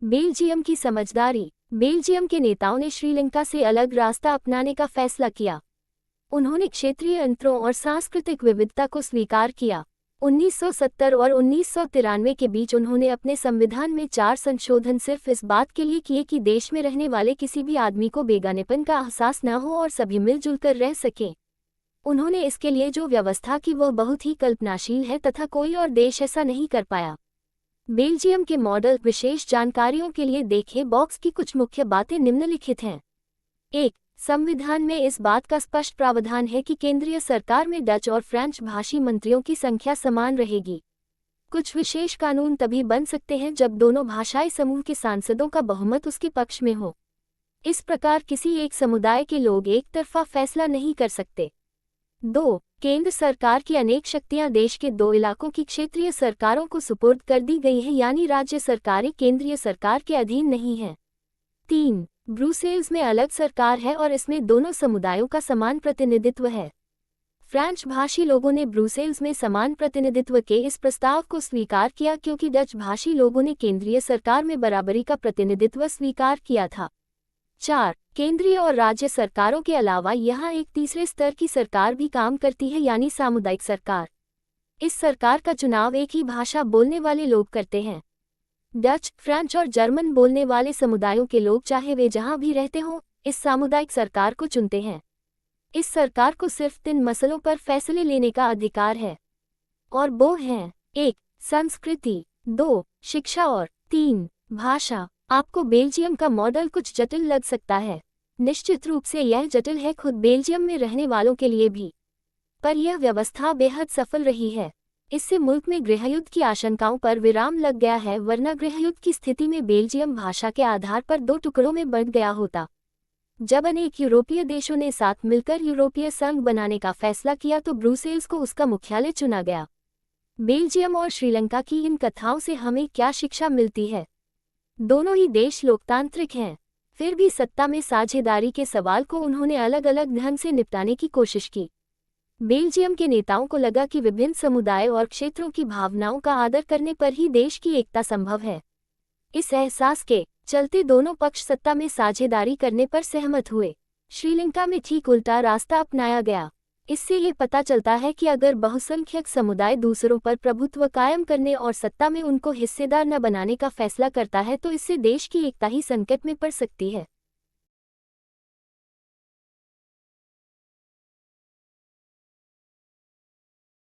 Belgium की समझदारी। Belgium के नेताओं ने श्रीलंका से अलग रास्ता अपनाने का फैसला किया। उन्होंने क्षेत्रीय अंतरों और सांस्कृतिक विविधता को स्वीकार किया। 1970 और 1993 के बीच उन्होंने अपने संविधान में 4 संशोधन सिर्फ इस बात के लिए किए कि देश में रहने वाले किसी भी आदमी को बेगानेपन का एहसास न हो और सभी मिलजुल कर रह सकें। उन्होंने इसके लिए जो व्यवस्था की वह बहुत ही कल्पनाशील है तथा कोई और देश ऐसा नहीं कर पाया। बेल्जियम के मॉडल। विशेष जानकारियों के लिए देखें बॉक्स की कुछ मुख्य बातें निम्नलिखित हैं। 1. संविधान में इस बात का स्पष्ट प्रावधान है कि केंद्रीय सरकार में डच और फ्रेंच भाषी मंत्रियों की संख्या समान रहेगी। कुछ विशेष कानून तभी बन सकते हैं जब दोनों भाषाई समूह के सांसदों का बहुमत उसके पक्ष में हो। इस प्रकार किसी एक समुदाय के लोग एक तरफा फैसला नहीं कर सकते। 2. केंद्र सरकार की अनेक शक्तियां देश के 2 इलाकों की क्षेत्रीय सरकारों को सुपुर्द कर दी गई हैं, यानी राज्य सरकारें केंद्रीय सरकार के अधीन नहीं हैं। 3. ब्रुसेल्स में अलग सरकार है और इसमें दोनों समुदायों का समान प्रतिनिधित्व है। फ्रेंच भाषी लोगों ने ब्रुसेल्स में समान प्रतिनिधित्व के इस प्रस्ताव को स्वीकार किया क्योंकि डच भाषी लोगों ने केंद्रीय सरकार में बराबरी का प्रतिनिधित्व स्वीकार किया था। 4. केंद्रीय और राज्य सरकारों के अलावा यहाँ एक तीसरे स्तर की सरकार भी काम करती है, यानी सामुदायिक सरकार। इस सरकार का चुनाव एक ही भाषा बोलने वाले लोग करते हैं। डच, फ्रेंच और जर्मन बोलने वाले समुदायों के लोग चाहे वे जहां भी रहते हों, इस सामुदायिक सरकार को चुनते हैं। इस सरकार को सिर्फ 3 मसलों पर फैसले लेने का अधिकार है और वो हैं: 1. संस्कृति, 2. शिक्षा और 3. भाषा। आपको बेल्जियम का मॉडल कुछ जटिल लग सकता है। निश्चित रूप से यह जटिल है खुद बेल्जियम में रहने वालों के लिए भी, पर यह व्यवस्था बेहद सफल रही है। इससे मुल्क में गृहयुद्ध की आशंकाओं पर विराम लग गया है, वरना गृहयुद्ध की स्थिति में बेल्जियम भाषा के आधार पर 2 टुकड़ों में बंट गया होता। जब अनेक यूरोपीय देशों ने साथ मिलकर यूरोपीय संघ बनाने का फैसला किया तो ब्रुसेल्स को उसका मुख्यालय चुना गया। बेल्जियम और श्रीलंका की इन कथाओं से हमें क्या शिक्षा मिलती है? दोनों ही देश लोकतांत्रिक हैं, फिर भी सत्ता में साझेदारी के सवाल को उन्होंने अलग अलग ढंग से निपटाने की कोशिश की। बेल्जियम के नेताओं को लगा कि विभिन्न समुदाय और क्षेत्रों की भावनाओं का आदर करने पर ही देश की एकता संभव है। इस एहसास के चलते दोनों पक्ष सत्ता में साझेदारी करने पर सहमत हुए। श्रीलंका में ठीक उल्टा रास्ता अपनाया गया। इससे ये पता चलता है कि अगर बहुसंख्यक समुदाय दूसरों पर प्रभुत्व कायम करने और सत्ता में उनको हिस्सेदार न बनाने का फैसला करता है तो इससे देश की एकता ही संकट में पड़ सकती है।